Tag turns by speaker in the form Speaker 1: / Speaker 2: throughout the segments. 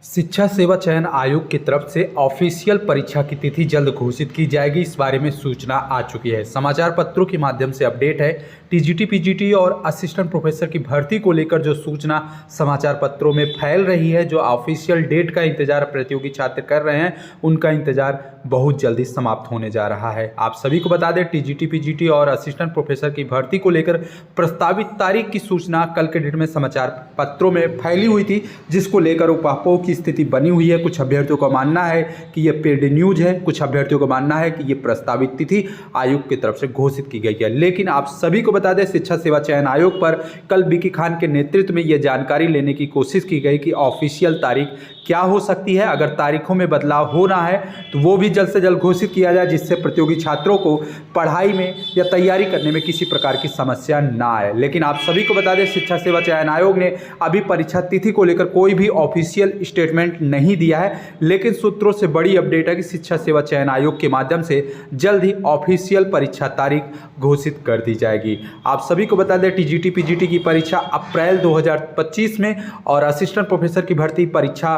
Speaker 1: शिक्षा सेवा चयन आयोग की तरफ से ऑफिशियल परीक्षा की तिथि जल्द घोषित की जाएगी। इस बारे में सूचना आ चुकी है। समाचार पत्रों के माध्यम से अपडेट है। टीजीटी पीजीटी और असिस्टेंट प्रोफेसर की भर्ती को लेकर जो सूचना समाचार पत्रों में फैल रही है, जो ऑफिशियल डेट का इंतजार प्रतियोगी छात्र कर रहे हैं, उनका इंतजार बहुत जल्दी समाप्त होने जा रहा है। आप सभी को बता दें, टीजीटी पीजीटी और असिस्टेंट प्रोफेसर की भर्ती को लेकर प्रस्तावित तारीख की सूचना कल के डेट में समाचार पत्रों में फैली हुई थी, जिसको लेकर ऊहापोह की स्थिति बनी हुई है। कुछ अभ्यर्थियों का मानना है कि यह पेड न्यूज है, कुछ अभ्यर्थियों का मानना है कि यह प्रस्तावित तिथि आयोग की तरफ से घोषित की गई है। लेकिन आप सभी को बता दें, शिक्षा सेवा चयन आयोग पर कल विकी खान के नेतृत्व में यह जानकारी लेने की कोशिश की गई कि ऑफिशियल तारीख क्या हो सकती है। अगर तारीखों में बदलाव हो रहा है तो वो भी जल्द से जल्द घोषित किया जाए, जिससे प्रतियोगी छात्रों को पढ़ाई में या तैयारी करने में किसी प्रकार की समस्या ना आए। लेकिन आप सभी को बता दें, शिक्षा सेवा चयन आयोग ने अभी परीक्षा तिथि को लेकर कोई भी ऑफिशियल स्टेटमेंट नहीं दिया है। लेकिन सूत्रों से बड़ी अपडेट है कि शिक्षा सेवा चयन आयोग के माध्यम से जल्द ही ऑफिशियल परीक्षा तारीख घोषित कर दी जाएगी। आप सभी को बता दें, टीजीटी पीजीटी की परीक्षा अप्रैल 2025 में और असिस्टेंट प्रोफेसर की भर्ती परीक्षा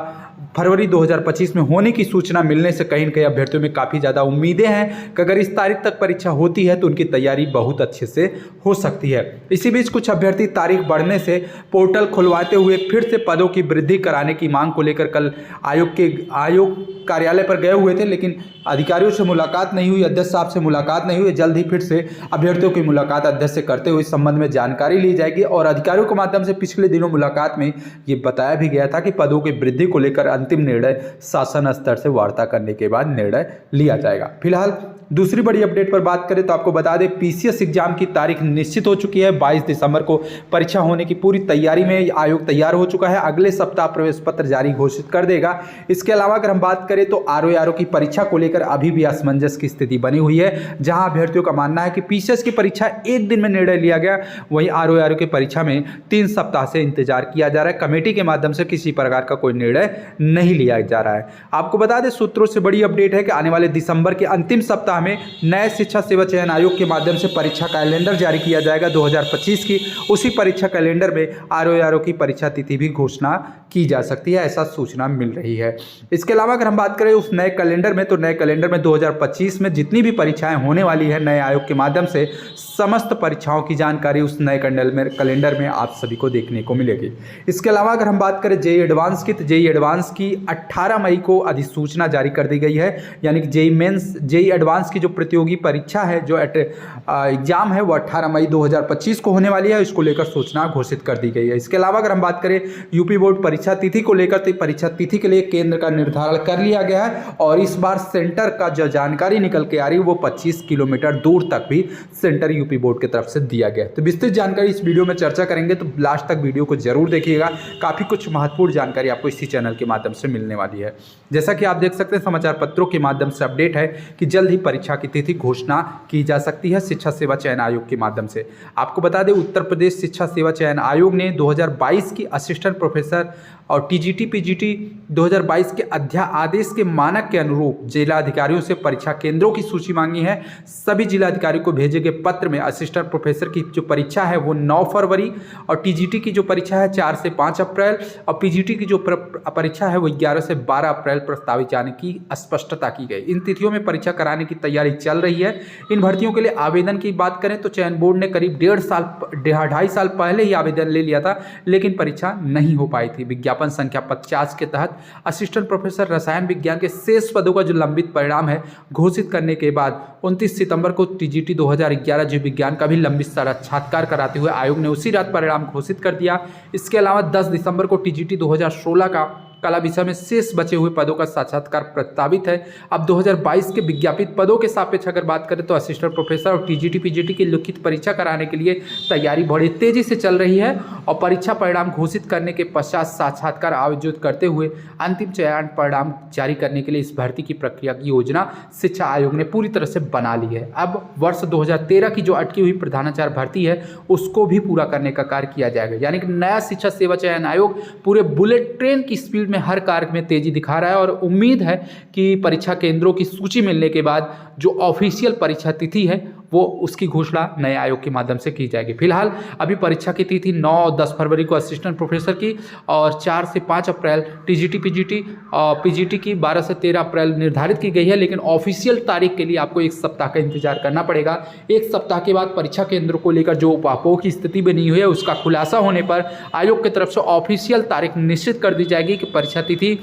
Speaker 1: फरवरी 2025 में होने की सूचना मिलने से कहीं न कहीं अभ्यर्थियों में काफ़ी ज़्यादा उम्मीदें हैं कि अगर इस तारीख तक परीक्षा होती है तो उनकी तैयारी बहुत अच्छे से हो सकती है। इसी बीच कुछ अभ्यर्थी तारीख बढ़ने से पोर्टल खुलवाते हुए फिर से पदों की वृद्धि कराने की मांग को लेकर कल आयोग कार्यालय पर गए हुए थे, लेकिन अधिकारियों से मुलाकात नहीं हुई, अध्यक्ष साहब से मुलाकात नहीं हुई। जल्द ही फिर से अभ्यर्थियों की मुलाकात अध्यक्ष से करते हुए इस संबंध में जानकारी ली जाएगी। और अधिकारियों के माध्यम से पिछले दिनों मुलाकात में ये बताया भी गया था कि पदों की वृद्धि को लेकर अंतिम निर्णय शासन स्तर से वार्ता करने के बाद निर्णय लिया जाएगा। फिलहाल दूसरी बड़ी अपडेट पर बात करें तो आपको बता दें, पीसीएस एग्जाम की तारीख निश्चित हो चुकी है। 22 दिसंबर को परीक्षा होने की पूरी तैयारी में आयोग तैयार हो चुका है। अगले सप्ताह प्रवेश पत्र जारी घोषित कर देगा। इसके अलावा अगर हम बात करें तो आरओ की परीक्षा को लेकर अभी भी असमंजस की स्थिति बनी हुई है, जहां अभ्यर्थियों का मानना है कि पीसीएस की परीक्षा एक दिन में निर्णय लिया गया, वहीं आरओ की परीक्षा में 3 सप्ताह से इंतजार किया जा रहा है। कमेटी के माध्यम से किसी प्रकार का कोई निर्णय नहीं लिया जा रहा है। आपको बता दें, सूत्रों से बड़ी अपडेट है कि आने वाले दिसंबर के अंतिम सप्ताह में नए शिक्षा सेवा चयन आयोग के माध्यम से परीक्षा कैलेंडर जारी किया जाएगा 2025 की। उसी परीक्षा कैलेंडर में आरओ की परीक्षा तिथि भी घोषणा की जा सकती है, ऐसा सूचना मिल रही है। इसके अलावा अगर हम बात करें उस नए कैलेंडर में, तो नए कैलेंडर में 2025 में जितनी भी परीक्षाएं होने वाली है नए आयोग के माध्यम से, समस्त परीक्षाओं की जानकारी उस नए कैलेंडर में आप सभी को देखने को मिलेगी। इसके अलावा अगर हम बात करें जेईई एडवांस की, तो जेईई एडवांस की 18 मई को अधिसूचना जारी कर दी गई है। यानी कि जेईई एडवांस की जो प्रतियोगी परीक्षा है, जो एग्जाम है, वो 18 मई 2025 को होने वाली है। इसको लेकर सूचना घोषित कर दी गई है। इसके अलावा अगर हम बात करें यूपी बोर्ड परीक्षा तिथि को लेकर, तो परीक्षा तिथि के लिए केंद्र का निर्धारण कर लिया गया है और इस बार सेंटर का जो जानकारी निकल के आ रही है वो 25 किलोमीटर दूर तक भी सेंटर यूपी बोर्ड की तरफ से दिया गया है। तो विस्तृत जानकारी इस वीडियो में चर्चा करेंगे, तो लास्ट तक वीडियो को जरूर देखिएगा। काफ़ी कुछ महत्वपूर्ण जानकारी आपको इसी चैनल के माध्यम से मिलने वाली है। जैसा कि आप देख सकते हैं, समाचार पत्रों के माध्यम से अपडेट है कि जल्द ही परीक्षा की तिथि घोषणा की जा सकती है शिक्षा सेवा चयन आयोग के माध्यम से। आपको बता दें, उत्तर प्रदेश शिक्षा सेवा चयन आयोग ने 2022 की असिस्टेंट प्रोफेसर और टीजीटी पीजीटी 2022 के अध्यादेश के मानक के अनुरूप जिलाधिकारियों से परीक्षा केंद्रों की सूची मांगी है। सभी जिलाधिकारियों को भेजे गए पत्र में असिस्टेंट प्रोफेसर की जो परीक्षा है वो 9 फरवरी और टीजीटी की जो परीक्षा है 4 से 5 अप्रैल और पीजीटी की जो परीक्षा है वो 11 से 12 अप्रैल प्रस्तावित जाने की स्पष्टता की गई। इन तिथियों में परीक्षा कराने की तैयारी चल रही है। इन भर्तियों के लिए आवेदन की बात करें तो चयन बोर्ड ने करीब 2.5 साल पहले ही आवेदन ले लिया था, लेकिन परीक्षा नहीं हो पाई थी। विज्ञापन संख्या 50 के तहत असिस्टेंट प्रोफेसर रसायन विज्ञान के शेष पदों का जो लंबित परिणाम है घोषित करने के बाद 29 सितंबर को टीजीटी 2011 जीव विज्ञान का भी लंबित साक्षात्कार कराते हुए आयोग ने उसी रात परिणाम घोषित कर दिया। इसके अलावा 10 दिसंबर को टीजीटी 2016 का कला विषय में शेष बचे हुए पदों का साक्षात्कार प्रस्तावित है। अब 2022 के विज्ञापित पदों के सापेक्ष अगर बात करें तो असिस्टेंट प्रोफेसर और टीजीटी पीजीटी की लिखित परीक्षा कराने के लिए तैयारी बड़ी तेजी से चल रही है और परीक्षा परिणाम घोषित करने के पश्चात साक्षात्कार आयोजित करते हुए अंतिम चयन परिणाम जारी करने के लिए इस भर्ती की प्रक्रिया की योजना शिक्षा आयोग ने पूरी तरह से बना ली है। अब वर्ष 2013 की जो अटकी हुई प्रधानाचार्य भर्ती है उसको भी पूरा करने का कार्य किया जाएगा। यानी कि नया शिक्षा सेवा चयन आयोग पूरे बुलेट ट्रेन की स्पीड में हर कार्य में तेजी दिखा रहा है और उम्मीद है कि परीक्षा केंद्रों की सूची मिलने के बाद जो ऑफिशियल परीक्षा तिथि है वो उसकी घोषणा नए आयोग के माध्यम से की जाएगी। फिलहाल अभी परीक्षा की तिथि 9 और 10 फरवरी को असिस्टेंट प्रोफेसर की और 4 से 5 अप्रैल टीजीटी पीजीटी और पीजीटी की 12 से 13 अप्रैल निर्धारित की गई है। लेकिन ऑफिशियल तारीख के लिए आपको एक सप्ताह का इंतजार करना पड़ेगा। एक सप्ताह के बाद परीक्षा केंद्रों को लेकर जो उपापोह की स्थिति बनी हुई है उसका खुलासा होने पर आयोग की तरफ से ऑफिशियल तारीख निश्चित कर दी जाएगी कि परीक्षा तिथि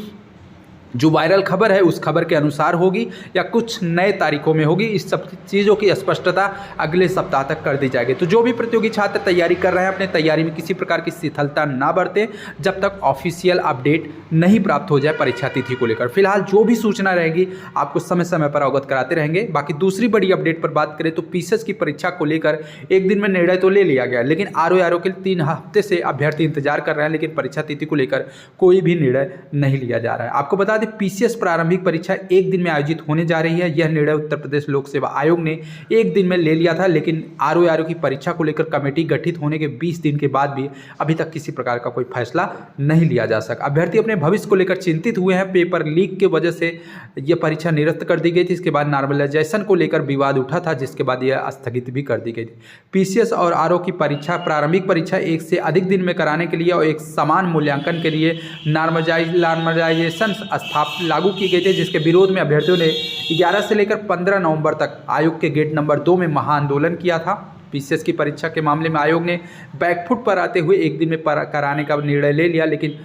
Speaker 1: जो वायरल खबर है उस खबर के अनुसार होगी या कुछ नए तारीखों में होगी। इस सब चीज़ों की स्पष्टता अगले सप्ताह तक कर दी जाएगी। तो जो भी प्रतियोगी छात्र तैयारी कर रहे हैं अपने तैयारी में किसी प्रकार की शिथिलता ना बरतें जब तक ऑफिशियल अपडेट नहीं प्राप्त हो जाए परीक्षा तिथि को लेकर। फिलहाल जो भी सूचना रहेगी आपको समय समय पर अवगत कराते रहेंगे। बाकी दूसरी बड़ी अपडेट पर बात करें तो पीसीएस की परीक्षा को लेकर एक दिन में निर्णय तो ले लिया गया, लेकिन आरओ के 3 हफ्ते से अभ्यर्थी इंतजार कर रहे हैं, लेकिन परीक्षा तिथि को लेकर कोई भी निर्णय नहीं लिया जा रहा है। आपको बता दें पीसीएस प्रारंभिक परीक्षा एक दिन में आयोजित होने जा रही है। यह निर्णय उत्तर प्रदेश लोक सेवा आयोग ने एक दिन में ले लिया था, लेकिन आरओ की परीक्षा को लेकर कमेटी गठित होने के 20 दिन के बाद भी अभी तक किसी प्रकार का कोई फैसला नहीं लिया जा सका। अभ्यर्थी अपने भविष्य को लेकर चिंतित हुए हैं। पेपर लीक की वजह से यह परीक्षा निरस्त कर दी गई थी। इसके बाद नॉर्मलाइजेशन को लेकर विवाद उठा था, जिसके बाद यह स्थगित भी कर दी गई थी। पीसीएस और आरओ की परीक्षा प्रारंभिक परीक्षा एक से अधिक दिन में कराने के लिए और एक समान मूल्यांकन के लिए नॉर्मलाइजेशन लागू की गई थी, जिसके विरोध में अभ्यर्थियों ने 11 से लेकर 15 नवंबर तक आयोग के गेट नंबर 2 में महाआंदोलन किया था। पीसीएस की परीक्षा के मामले में आयोग ने बैकफुट पर आते हुए एक दिन में कराने का निर्णय ले लिया, लेकिन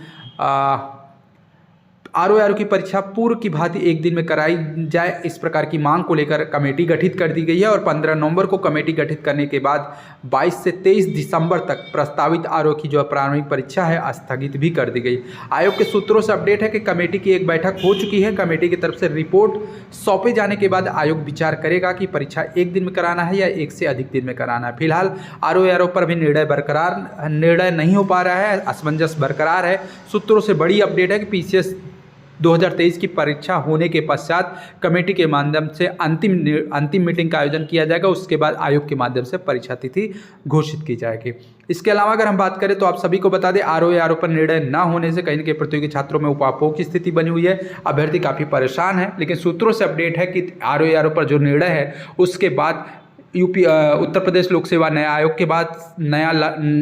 Speaker 1: आरओ की परीक्षा पूर्व की भांति एक दिन में कराई जाए, इस प्रकार की मांग को लेकर कमेटी गठित कर दी गई है। और 15 नवंबर को कमेटी गठित करने के बाद 22 से 23 दिसंबर तक प्रस्तावित आरओ की जो प्रारंभिक परीक्षा है स्थगित भी कर दी गई। आयोग के सूत्रों से अपडेट है कि कमेटी की एक बैठक हो चुकी है। कमेटी की तरफ से रिपोर्ट सौंपे जाने के बाद आयोग विचार करेगा कि परीक्षा एक दिन में कराना है या एक से अधिक दिन में कराना है। फिलहाल आरओ पर भी निर्णय नहीं हो पा रहा है, असमंजस बरकरार है। सूत्रों से बड़ी अपडेट है कि पीसीएस 2023 की परीक्षा होने के पश्चात कमेटी के माध्यम से अंतिम मीटिंग का आयोजन किया जाएगा। उसके बाद आयोग के माध्यम से परीक्षा तिथि घोषित की जाएगी। इसके अलावा अगर हम बात करें तो आप सभी को बता दें आरओ पर निर्णय न होने से कहीं न कहीं प्रतियोगी छात्रों में उपापोह की स्थिति बनी हुई है। अभ्यर्थी काफ़ी परेशान है, लेकिन सूत्रों से अपडेट है कि आरओ पर जो निर्णय है उसके बाद उत्तर प्रदेश लोक सेवा नया आयोग के बाद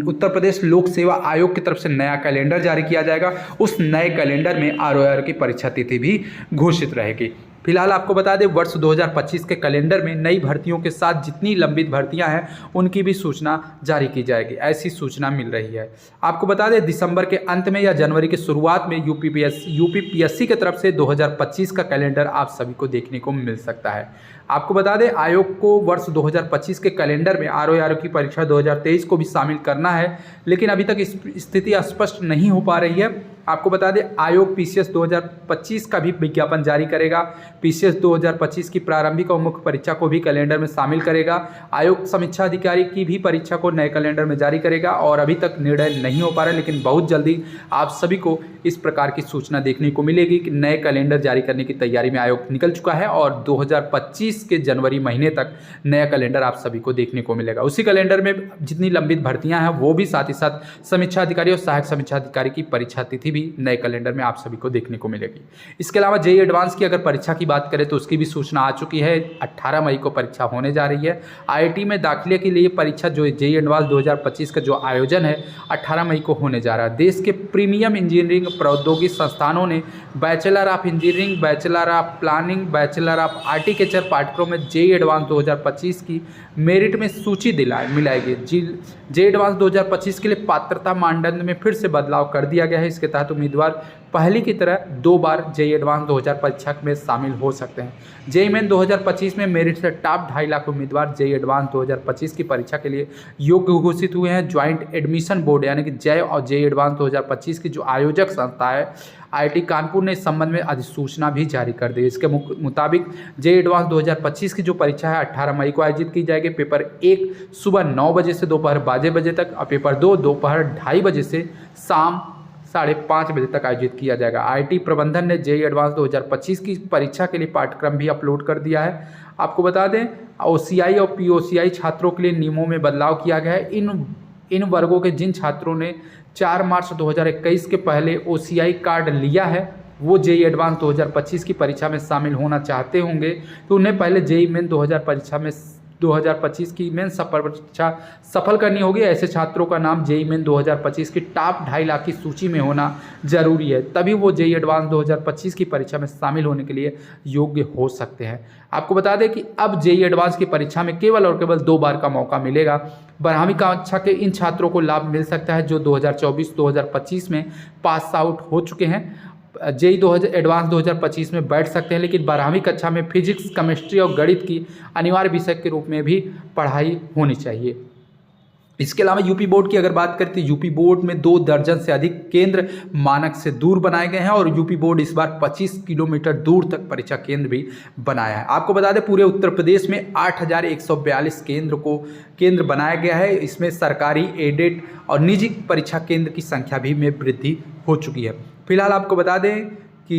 Speaker 1: उत्तर प्रदेश लोक सेवा आयोग की तरफ से नया कैलेंडर जारी किया जाएगा। उस नए कैलेंडर में आरओ की परीक्षा तिथि भी घोषित रहेगी। फिलहाल आपको बता दें वर्ष 2025 के कैलेंडर में नई भर्तियों के साथ जितनी लंबित भर्तियां हैं उनकी भी सूचना जारी की जाएगी, ऐसी सूचना मिल रही है। आपको बता दें दिसंबर के अंत में या जनवरी के शुरुआत में यूपीपीएससी की तरफ से 2025 का कैलेंडर आप सभी को देखने को मिल सकता है। आपको बता दें आयोग को वर्ष 2025 के कैलेंडर में आरओ की परीक्षा 2023 को भी शामिल करना है, लेकिन अभी तक स्थिति स्पष्ट नहीं हो पा रही है। आपको बता दें आयोग पीसीएस 2025 का भी विज्ञापन जारी करेगा। पीसीएस 2025 की प्रारंभिक और मुख्य परीक्षा को भी कैलेंडर में शामिल करेगा। आयोग समीक्षा अधिकारी की भी परीक्षा को नए कैलेंडर में जारी करेगा और अभी तक निर्णय नहीं हो पा रहा है, लेकिन बहुत जल्दी आप सभी को इस प्रकार की सूचना देखने को मिलेगी कि नए कैलेंडर जारी करने की तैयारी में आयोग निकल चुका है और 2025 के जनवरी महीने तक नया कैलेंडर आप सभी को देखने को मिलेगा। उसी कैलेंडर में जितनी लंबित भर्तियां हैं वो भी साथ ही साथ समीक्षा अधिकारी और सहायक समीक्षा अधिकारी की परीक्षा तिथि भी नए कैलेंडर में आप सभी को देखने को मिलेगी। इसके अलावा जेईई एडवांस की अगर परीक्षा की बात करें तो उसकी भी सूचना आ चुकी है। 18 मई को परीक्षा होने जा रही है। आईआईटी में दाखिले के लिए परीक्षा जो जेईई एडवांस 2025 का जो आयोजन है 18 मई को होने जा रहा है। देश के प्रीमियम इंजीनियरिंग प्रौद्योगिकी संस्थानों ने bachelor of engineering, bachelor of planning, bachelor of architecture पाठ्यक्रम में जेईई एडवांस 2025 की मेरिट में सूची मिलाएगी। जेईई एडवांस 2025 के लिए पात्रता मानदंड में फिर से बदलाव कर दिया गया है। इसके तहत उम्मीदवार पहले की तरह 2 बार जेईई एडवांस 2000 परीक्षा में शामिल हो सकते हैं। जेईई मेन 2025 में मेरिट से टॉप 2.5 लाख उम्मीदवार जेईई एडवांस 2025 की परीक्षा के लिए योग्य घोषित हुए हैं। ज्वाइंट एडमिशन बोर्ड यानी कि जय और जेईई एडवांस 2025 की जो आयोजक संस्था है आईआईटी कानपुर ने इस संबंध में अधिसूचना भी जारी कर दी। इसके मुताबिक जेईई एडवांस 2025 की जो परीक्षा है 18 मई को आयोजित की जाएगी। पेपर 1 सुबह 9 बजे से दोपहर 12 बजे तक और पेपर 2 दोपहर 2:30 बजे से शाम 5:30 बजे तक आयोजित किया जाएगा। आईआईटी प्रबंधन ने जेईई एडवांस 2025 की परीक्षा के लिए पाठ्यक्रम भी अपलोड कर दिया है। आपको बता दें ओसीआई और पीओसीआई छात्रों के लिए नियमों में बदलाव किया गया है। इन वर्गों के जिन छात्रों ने 4 मार्च 2021 के पहले ओसीआई कार्ड लिया है वो जेईई एडवांस 2025 की परीक्षा में शामिल होना चाहते होंगे तो उन्हें पहले जेईई मेन 2000 परीक्षा में 2025 की मेंस परीक्षा सफल करनी होगी। ऐसे छात्रों का नाम जेईई मेन 2025 की टॉप 2.5 लाख की सूची में होना जरूरी है, तभी वो जेईई एडवांस 2025 की परीक्षा में शामिल होने के लिए योग्य हो सकते हैं। आपको बता दें कि अब जेईई एडवांस की परीक्षा में केवल और केवल 2 बार का मौका मिलेगा। 12वीं कक्षा के इन छात्रों को लाभ मिल सकता है जो 2024-2025 में पास आउट हो चुके हैं। जेईई एडवांस 2025 में बैठ सकते हैं, लेकिन 12वीं कक्षा में फिजिक्स, केमिस्ट्री और गणित की अनिवार्य विषय के रूप में भी पढ़ाई होनी चाहिए। इसके अलावा यूपी बोर्ड की अगर बात करें तो यूपी बोर्ड में 2 दर्जन से अधिक केंद्र मानक से दूर बनाए गए हैं और यूपी बोर्ड इस बार 25 किलोमीटर दूर तक परीक्षा केंद्र भी बनाया है। आपको बता दें पूरे उत्तर प्रदेश में 8,142 केंद्र बनाया गया है। इसमें सरकारी, एडेड और निजी परीक्षा केंद्र की संख्या भी में वृद्धि हो चुकी है। फिलहाल आपको बता दें कि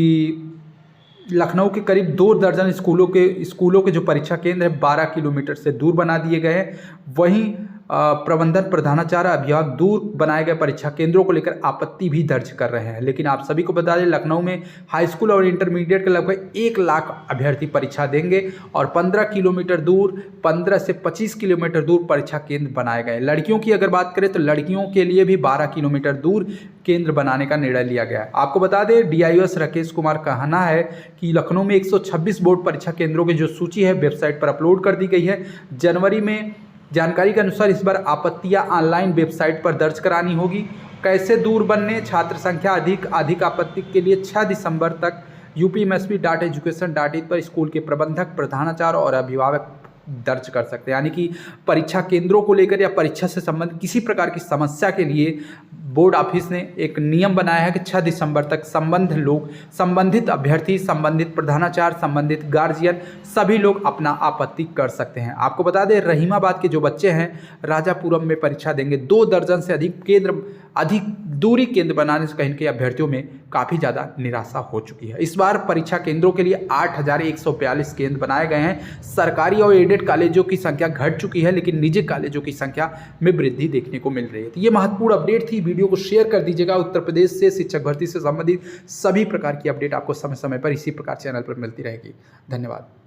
Speaker 1: लखनऊ के करीब 2 दर्जन स्कूलों के जो परीक्षा केंद्र है 12 किलोमीटर से दूर बना दिए गए हैं। वहीं प्रबंधन, प्रधानाचार्य, अभिभावक दूर बनाए गए परीक्षा केंद्रों को लेकर आपत्ति भी दर्ज कर रहे हैं। लेकिन आप सभी को बता दें लखनऊ में हाई स्कूल और इंटरमीडिएट के लगभग 1 लाख अभ्यर्थी परीक्षा देंगे और 15 किलोमीटर दूर, 15 से 25 किलोमीटर दूर परीक्षा केंद्र बनाए गए। लड़कियों की अगर बात करें तो लड़कियों के लिए भी 12 किलोमीटर दूर केंद्र बनाने का निर्णय लिया गया है। आपको बता दें डीआईओएस राकेश कुमार का कहना है कि लखनऊ में 126 बोर्ड परीक्षा केंद्रों की जो सूची है वेबसाइट पर अपलोड कर दी गई है। जनवरी में जानकारी के अनुसार इस बार आपत्तियां ऑनलाइन वेबसाइट पर दर्ज करानी होगी। कैसे दूर बनने, छात्र संख्या अधिक आपत्ति के लिए 6 दिसंबर तक upmsp.education.in पर स्कूल के प्रबंधक, प्रधानाचार्य और अभिभावक दर्ज कर सकते हैं। यानी कि परीक्षा केंद्रों को लेकर या परीक्षा से संबंधित किसी प्रकार की समस्या के लिए बोर्ड ऑफिस ने एक नियम बनाया है कि 6 दिसंबर तक संबंधित अभ्यर्थी, संबंधित प्रधानाचार्य, संबंधित गार्जियन सभी लोग अपना आपत्ति कर सकते हैं। आपको बता दें रहीमाबाद के जो बच्चे हैं राजापुरम में परीक्षा देंगे। 2 दर्जन से अधिक दूरी केंद्र बनाने से कहीं के अभ्यर्थियों में काफ़ी ज़्यादा निराशा हो चुकी है। इस बार परीक्षा केंद्रों के लिए 8,142 केंद्र बनाए गए हैं। सरकारी और एडेड कॉलेजों की संख्या घट चुकी है, लेकिन निजी कॉलेजों की संख्या में वृद्धि देखने को मिल रही है। तो ये महत्वपूर्ण अपडेट थी। वीडियो को शेयर कर दीजिएगा। उत्तर प्रदेश से शिक्षक भर्ती से संबंधित सभी प्रकार की अपडेट आपको समय समय पर इसी प्रकार चैनल पर मिलती रहेगी। धन्यवाद।